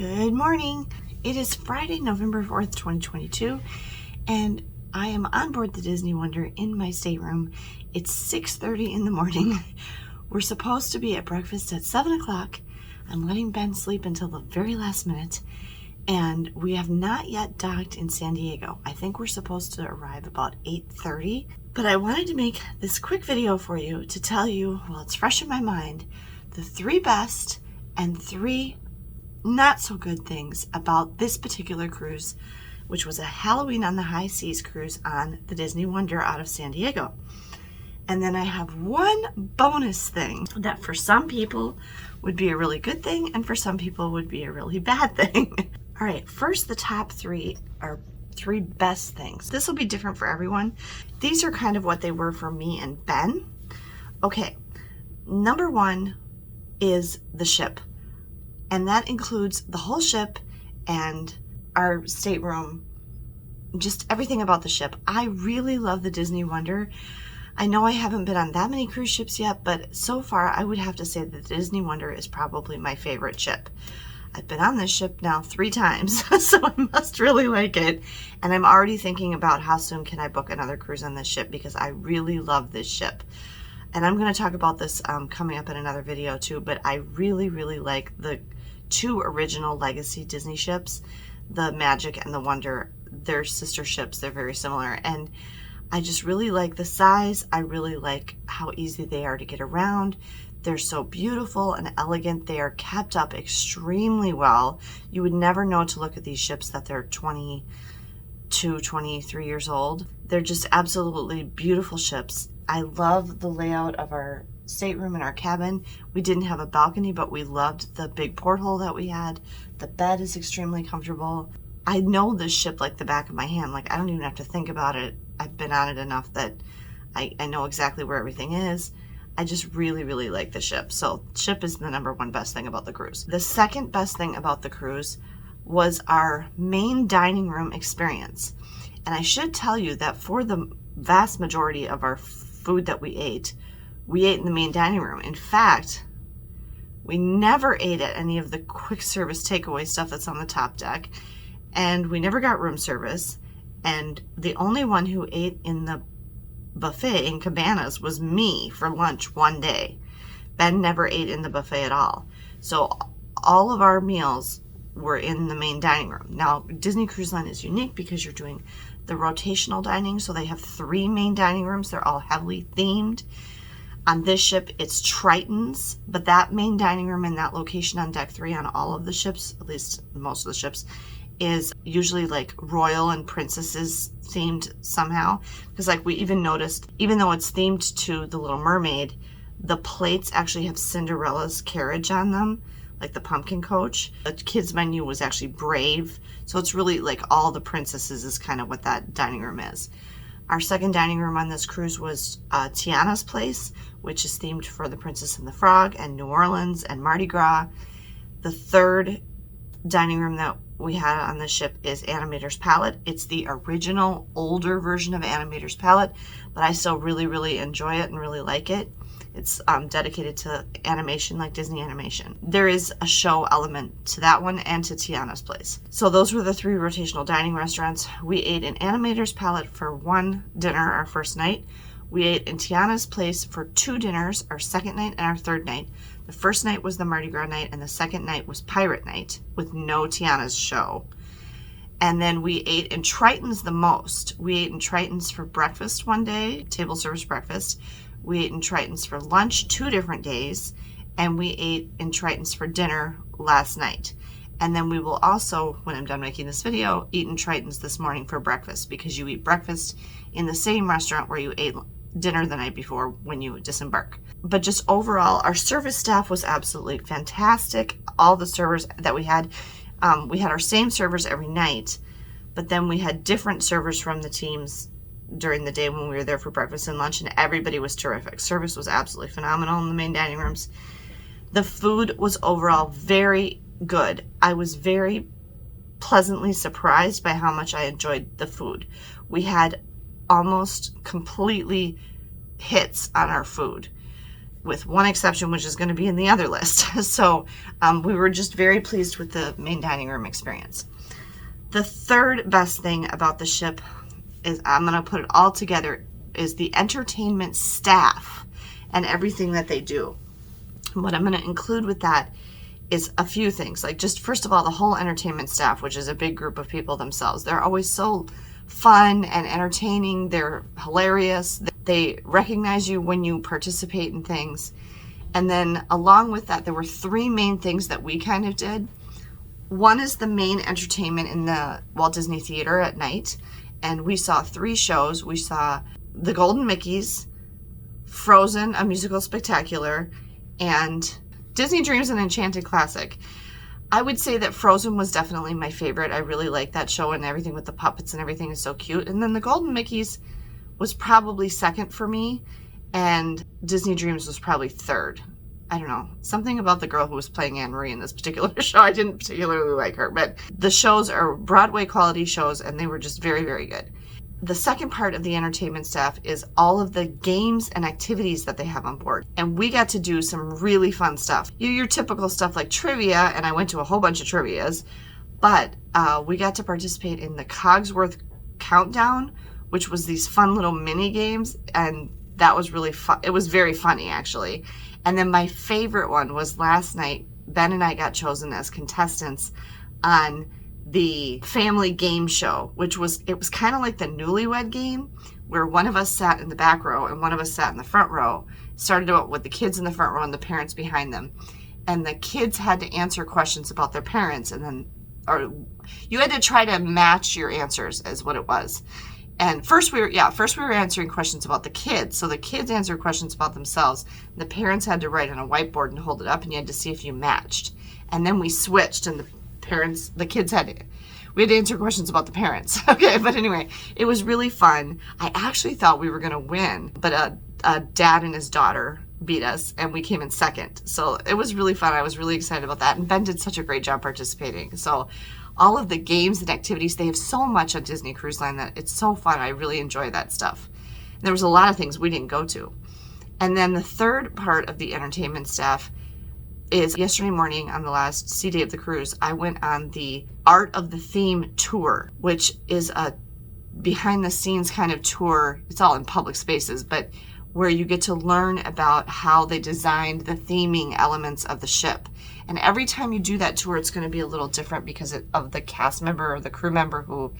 Good morning. It is Friday, November 4th, 2022, and I am on board the Disney Wonder in my stateroom. It's 6:30 in the morning. We're supposed to be at breakfast at 7 o'clock. I'm letting Ben sleep until the very last minute, and we have not yet docked in San Diego. I think we're supposed to arrive about 8:30, but I wanted to make this quick video for you to tell you, while it's fresh in my mind, the 3 best and 3 not so good things about this particular cruise, which was a Halloween on the High Seas cruise on the Disney Wonder out of San Diego. And then I have one bonus thing that for some people would be a really good thing and for some people would be a really bad thing. All right, first the top 3 are 3 best things. This will be different for everyone. These are kind of what they were for me and Ben. Okay, number 1 is the ship. And that includes the whole ship and our stateroom, just everything about the ship. I really love the Disney Wonder. I know I haven't been on that many cruise ships yet, but so far I would have to say that the Disney Wonder is probably my favorite ship. I've been on this ship now 3 times, so I must really like it. And I'm already thinking about how soon can I book another cruise on this ship because I really love this ship. And I'm going to talk about this coming up in another video too, but I really like the 2 original legacy Disney ships, the Magic and the Wonder. They're sister ships. They're very similar. And I just really like the size. I really like how easy they are to get around. They're so beautiful and elegant. They are kept up extremely well. You would never know to look at these ships that they're 22, 23 years old. They're just absolutely beautiful ships. I love the layout of our stateroom and our cabin. We didn't have a balcony, but we loved the big porthole that we had. The bed is extremely comfortable. I know this ship like the back of my hand. Like, I don't even have to think about it. I've been on it enough that I know exactly where everything is. I just really like the ship. So ship is the number 1 best thing about the cruise. The second best thing about the cruise was our main dining room experience. And I should tell you that for the vast majority of our food that we ate in the main dining room. In fact, we never ate at any of the quick service takeaway stuff that's on the top deck, and we never got room service, and the only one who ate in the buffet in Cabanas was me for lunch one day. Ben never ate in the buffet at all. So all of our meals were in the main dining room. Now, Disney Cruise Line is unique because you're doing the rotational dining, so they have 3 main dining rooms. They're all heavily themed. On this ship, it's Triton's, but that main dining room in that location on deck 3 on all of the ships, at least most of the ships, is usually like royal and princesses themed somehow. Because like we even noticed, even though it's themed to The Little Mermaid, the plates actually have Cinderella's carriage on them, like the pumpkin coach. The kids menu was actually Brave. So it's really like all the princesses is kind of what that dining room is. Our second dining room on this cruise was Tiana's Place, which is themed for The Princess and the Frog and New Orleans and Mardi Gras. The third dining room that we had on this ship is Animator's Palette. It's the original, older version of Animator's Palette, but I still really enjoy it and really like it. It's dedicated to animation, like Disney animation. There is a show element to that one and to Tiana's Place. So those were the 3 rotational dining restaurants. We ate in Animator's Palette for 1 dinner, our first night. We ate in Tiana's Place for 2 dinners, our second night and our third night. The first night was the Mardi Gras night, and the second night was Pirate Night with no Tiana's show. And then we ate in Triton's the most. We ate in Triton's for breakfast one day, table service breakfast. We ate in Triton's for lunch 2 different days, and we ate in Triton's for dinner last night. And then we will also, when I'm done making this video, eat in Triton's this morning for breakfast, because you eat breakfast in the same restaurant where you ate dinner the night before when you disembark. But just overall, our service staff was absolutely fantastic. All the servers that we had our same servers every night, but then we had different servers from the teams during the day when we were there for breakfast and lunch, and everybody was terrific. Service was absolutely phenomenal in the main dining rooms. The food was overall very good. I was very pleasantly surprised by how much I enjoyed the food. We had almost completely hits on our food. with one exception, which is going to be in the other list. So we were just very pleased with the main dining room experience. The third best thing about the ship is, I'm going to put it all together, is the entertainment staff and everything that they do. What I'm going to include with that is a few things. Like, just first of all, the whole entertainment staff, which is a big group of people themselves. They're always so fun and entertaining. They're hilarious. They recognize you when you participate in things. And then along with that, there were three main things that we kind of did. One is the main entertainment in the Walt Disney Theater at night. And we saw 3 shows. We saw The Golden Mickeys, Frozen, a musical spectacular, and Disney Dreams, an Enchanted Classic. I would say that Frozen was definitely my favorite. I really liked that show, and everything with the puppets and everything is so cute. And then The Golden Mickeys was probably second for me, and Disney Dreams was probably third. I don't know. Something about the girl who was playing Anne Marie in this particular show, I didn't particularly like her. But the shows are Broadway quality shows, and they were just very, very good. The second part of the entertainment staff is all of the games and activities that they have on board. And we got to do some really fun stuff. Your typical stuff like trivia, and I went to a whole bunch of trivias, but we got to participate in the Cogsworth Countdown, which was these fun little mini games, and that was really fun. It was very funny, actually. And then my favorite one was last night, Ben and I got chosen as contestants on the family game show, which was, it was kind of like the Newlywed Game, where one of us sat in the back row and one of us sat in the front row. Started out with the kids in the front row and the parents behind them. And the kids had to answer questions about their parents, and then, or you had to try to match your answers, is what it was. And first we were answering questions about the kids. So the kids answered questions about themselves. The parents had to write on a whiteboard and hold it up, and you had to see if you matched. And then we switched, and we had to answer questions about the parents. Okay, but anyway, it was really fun. I actually thought we were going to win, but a dad and his daughter beat us, and we came in second. So it was really fun. I was really excited about that, and Ben did such a great job participating. So all of the games and activities, they have so much on Disney Cruise Line that it's so fun. I really enjoy that stuff. And there was a lot of things we didn't go to. And then the third part of the entertainment staff is yesterday morning on the last sea day of the cruise, I went on the Art of the Theme tour, which is a behind the scenes kind of tour. It's all in public spaces, but where you get to learn about how they designed the theming elements of the ship. And every time you do that tour, it's going to be a little different because of the cast member or the crew member who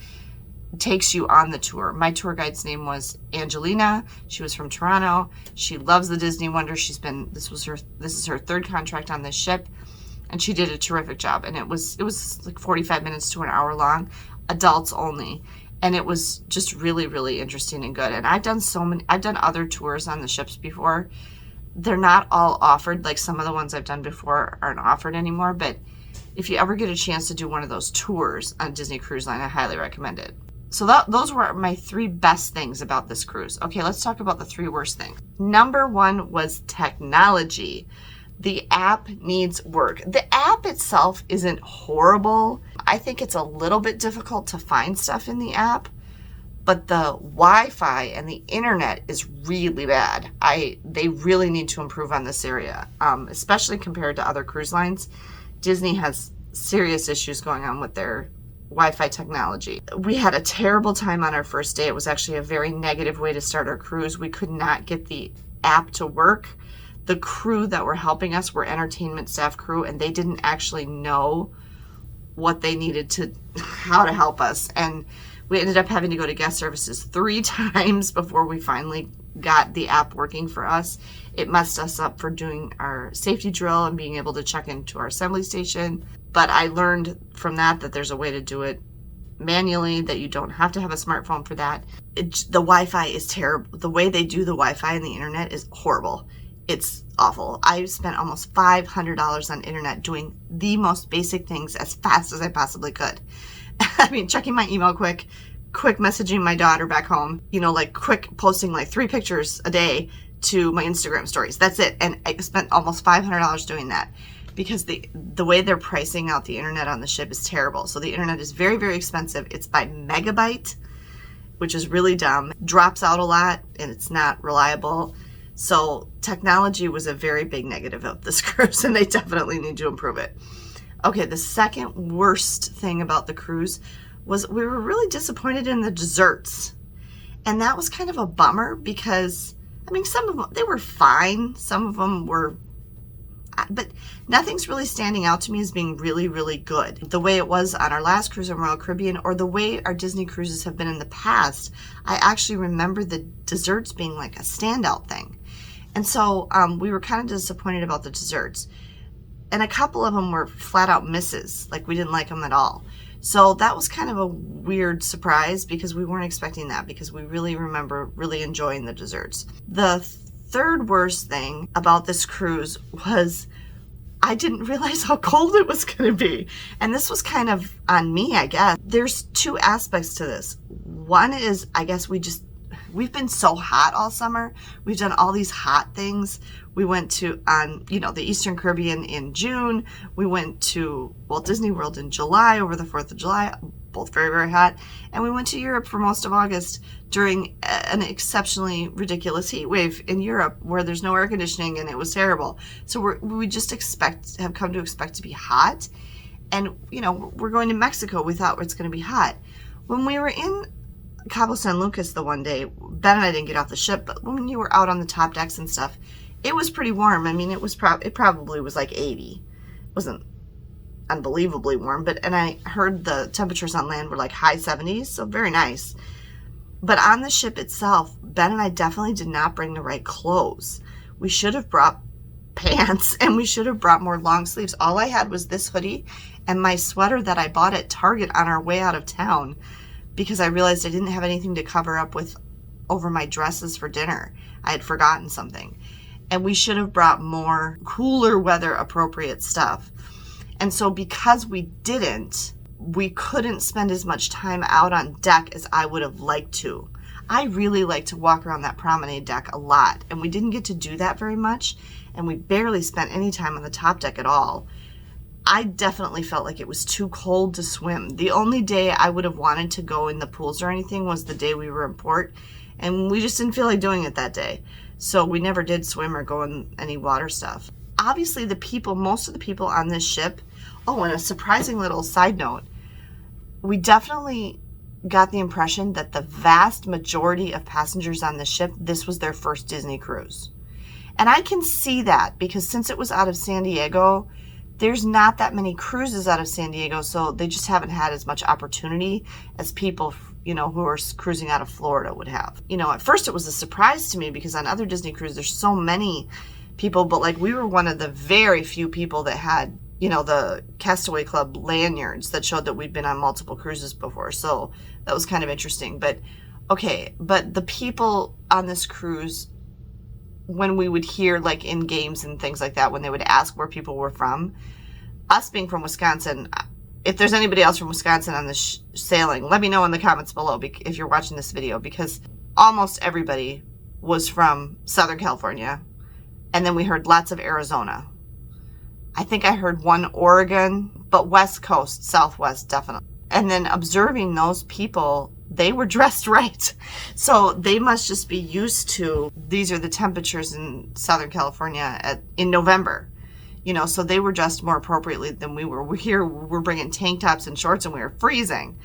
takes you on the tour. My tour guide's name was Angelina. She was from Toronto. She loves the Disney Wonder. This is her third contract on this ship, and she did a terrific job. And it was like 45 minutes to an hour long, adults only. And it was just really, really interesting and good. And I've done other tours on the ships before. They're not all offered, like some of the ones I've done before aren't offered anymore. But if you ever get a chance to do one of those tours on Disney Cruise Line, I highly recommend it. So those were my 3 best things about this cruise. Okay, let's talk about the 3 worst things. Number 1 was technology. The app needs work. The app itself isn't horrible. I think it's a little bit difficult to find stuff in the app, but the Wi-Fi and the internet is really bad. They really need to improve on this area, especially compared to other cruise lines. Disney has serious issues going on with their Wi-Fi technology. We had a terrible time on our first day. It was actually a very negative way to start our cruise. We could not get the app to work. The crew that were helping us were entertainment staff crew, and they didn't actually know what they needed how to help us. And we ended up having to go to guest services 3 times before we finally got the app working for us. It messed us up for doing our safety drill and being able to check into our assembly station. But I learned from that there's a way to do it manually, that you don't have to have a smartphone for that. The Wi-Fi is terrible. The way they do the Wi-Fi and the internet is horrible. It's awful. I spent almost $500 on internet doing the most basic things as fast as I possibly could. I mean, checking my email quick messaging my daughter back home, like quick posting like 3 pictures a day to my Instagram stories. That's it. And I spent almost $500 doing that because the way they're pricing out the internet on the ship is terrible. So the internet is very, very expensive. It's by megabyte, which is really dumb. Drops out a lot and it's not reliable. So technology was a very big negative of this cruise, and they definitely need to improve it. Okay, the second worst thing about the cruise was we were really disappointed in the desserts. And that was kind of a bummer because, I mean, some of them, they were fine. Some of them were, but nothing's really standing out to me as being really, really good. The way it was on our last cruise on Royal Caribbean, or the way our Disney cruises have been in the past, I actually remember the desserts being like a standout thing. And so we were kind of disappointed about the desserts. And a couple of them were flat out misses, like we didn't like them at all. So that was kind of a weird surprise because we weren't expecting that, because we really remember really enjoying the desserts. The third worst thing about this cruise was I didn't realize how cold it was going to be. And this was kind of on me, I guess. There's two aspects to this. One is, I guess we've been so hot all summer. We've done all these hot things. We went to, the Eastern Caribbean in June. We went to Walt Disney World in July over the 4th of July, both very, very hot. And we went to Europe for most of August during an exceptionally ridiculous heat wave in Europe where there's no air conditioning and it was terrible. So we just have come to expect to be hot. And, we're going to Mexico. We thought it's going to be hot. When we were in Cabo San Lucas the one day, Ben and I didn't get off the ship, but when you were out on the top decks and stuff, it was pretty warm. I mean, it probably was like 80. It wasn't unbelievably warm, and I heard the temperatures on land were like high 70s, so very nice. But on the ship itself, Ben and I definitely did not bring the right clothes. We should have brought pants, and we should have brought more long sleeves. All I had was this hoodie and my sweater that I bought at Target on our way out of town, because I realized I didn't have anything to cover up with over my dresses for dinner. I had forgotten something. And we should have brought more cooler weather appropriate stuff. And so because we didn't, we couldn't spend as much time out on deck as I would have liked to. I really like to walk around that promenade deck a lot, and we didn't get to do that very much, and we barely spent any time on the top deck at all. I definitely felt like it was too cold to swim. The only day I would have wanted to go in the pools or anything was the day we were in port, and we just didn't feel like doing it that day. So we never did swim or go in any water stuff. Obviously, most of the people on this ship, and a surprising little side note, we definitely got the impression that the vast majority of passengers on the ship, this was their first Disney cruise. And I can see that because since it was out of San Diego, there's not that many cruises out of San Diego, so they just haven't had as much opportunity as people, who are cruising out of Florida would have. At first it was a surprise to me because on other Disney cruises, there's so many people, but we were one of the very few people that had, the Castaway Club lanyards that showed that we'd been on multiple cruises before. So that was kind of interesting. But the people on this cruise, when we would hear in games and things like that, when they would ask where people were from, us being from Wisconsin, if there's anybody else from Wisconsin on this sailing, let me know in the comments below if you're watching this video, because almost everybody was from Southern California. And then we heard lots of Arizona. I think I heard one Oregon, but West Coast, Southwest, definitely. And then observing those people, they were dressed right. So they must just be used to, these are the temperatures in Southern California in November. So they were dressed more appropriately than we were. We're bringing tank tops and shorts and we were freezing.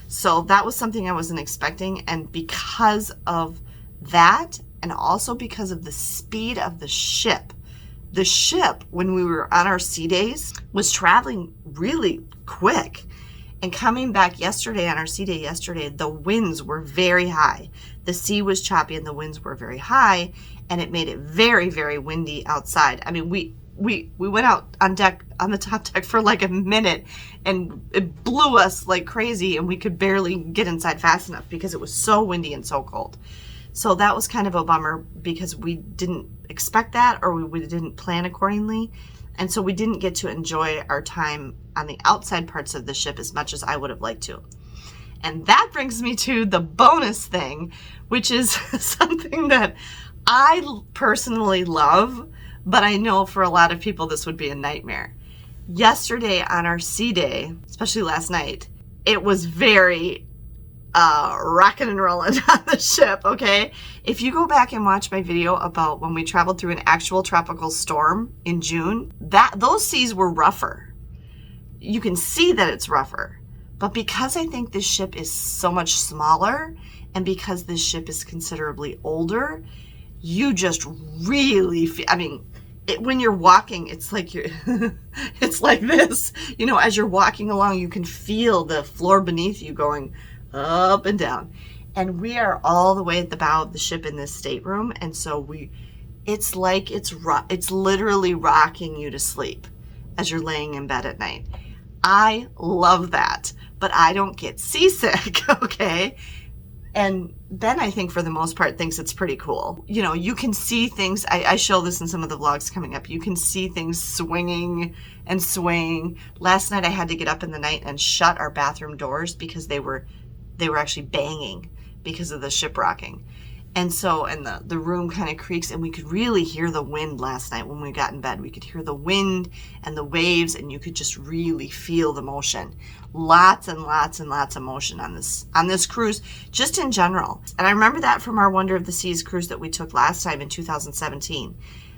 So that was something I wasn't expecting. And because of that, and also because of the speed of the ship, when we were on our sea days, was traveling really quick. And coming back yesterday on our sea day yesterday, the winds were very high. The sea was choppy and the winds were very high, and it made it very, very windy outside. I mean, we went out on the top deck for like a minute, and it blew us like crazy, and we could barely get inside fast enough because it was so windy and so cold. So that was kind of a bummer because we didn't expect that, or we didn't plan accordingly. And so we didn't get to enjoy our time on the outside parts of the ship as much as I would have liked to. And that brings me to the bonus thing, which is something that I personally love, but I know for a lot of people this would be a nightmare. Yesterday on our sea day, especially last night, it was very rocking and rolling on the ship, okay? If you go back and watch my video about when we traveled through an actual tropical storm in June, those seas were rougher. You can see that it's rougher. But because I think this ship is so much smaller, and because this ship is considerably older, you just really feel, I mean, when you're walking, it's like it's like this. You know, as you're walking along, you can feel the floor beneath you going up and down. And we are all the way at the bow of the ship in this stateroom, and so it's like it's literally rocking you to sleep as you're laying in bed at night. I love that, but I don't get seasick, okay? And Ben, I think for the most part, thinks it's pretty cool. You know, you can see things. I show this in some of the vlogs coming up. You can see things swinging and swaying. Last night I had to get up in the night and shut our bathroom doors because they were actually banging because of the ship rocking. And so, and the room kind of creaks, and we could really hear the wind last night when we got in bed. We could hear the wind and the waves, and you could just really feel the motion. Lots and lots and lots of motion on this cruise, just in general. And I remember that from our Wonder of the Seas cruise that we took last time in 2017.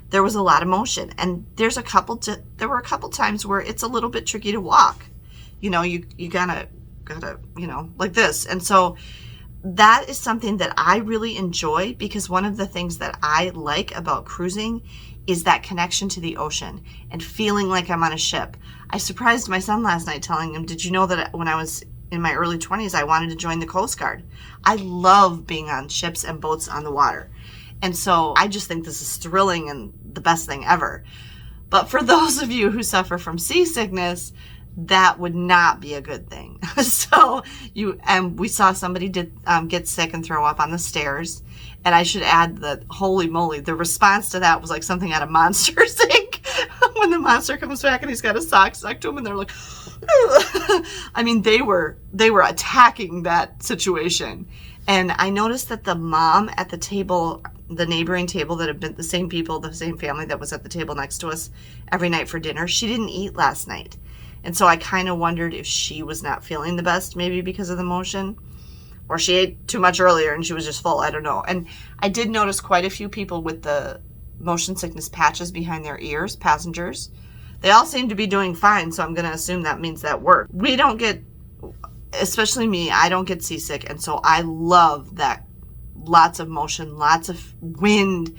There was a lot of motion, and there were a couple times where it's a little bit tricky to walk. You know, you gotta, you know, like this. And so that is something that I really enjoy, because one of the things that I like about cruising is that connection to the ocean and feeling like I'm on a ship. I surprised my son last night telling him, did you know that when I was in my early 20s, I wanted to join the Coast Guard? I love being on ships and boats on the water. And so I just think this is thrilling and the best thing ever. But for those of you who suffer from seasickness, that would not be a good thing. So we saw somebody get sick and throw up on the stairs. And I should add that, holy moly, the response to that was like something out of Monsters, Inc. When the monster comes back and he's got a sock stuck to him, and they're like, I mean, they were attacking that situation. And I noticed that the mom at the table, the neighboring table that had been the same people, the same family that was at the table next to us every night for dinner, she didn't eat last night. And so I kind of wondered if she was not feeling the best, maybe because of the motion, or she ate too much earlier and she was just full. I don't know. And I did notice quite a few people with the motion sickness patches behind their ears, passengers. They all seem to be doing fine, so I'm going to assume that means that worked. We don't get, especially me, I don't get seasick, and so I love that. Lots of motion, lots of wind,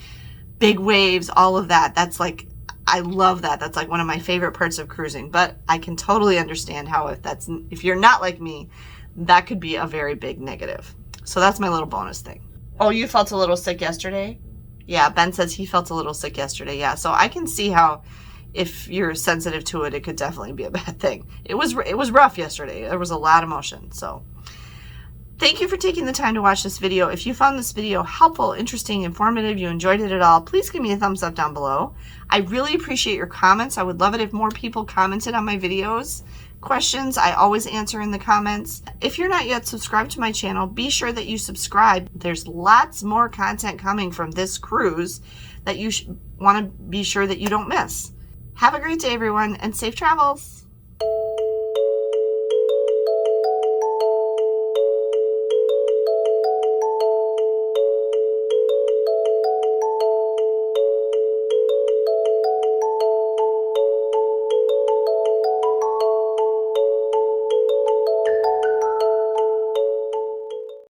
big waves, all of that. That's like, I love that. That's like one of my favorite parts of cruising. But I can totally understand how if you're not like me, that could be a very big negative. So that's my little bonus thing. Oh, you felt a little sick yesterday? Yeah, Ben says he felt a little sick yesterday. Yeah, so I can see how if you're sensitive to it, it could definitely be a bad thing. It was rough yesterday. There was a lot of motion. So thank you for taking the time to watch this video. If you found this video helpful, interesting, informative, you enjoyed it at all, please give me a thumbs up down below. I really appreciate your comments. I would love it if more people commented on my videos. Questions, I always answer in the comments. If you're not yet subscribed to my channel, be sure that you subscribe. There's lots more content coming from this cruise that you want to be sure that you don't miss. Have a great day, everyone, and safe travels.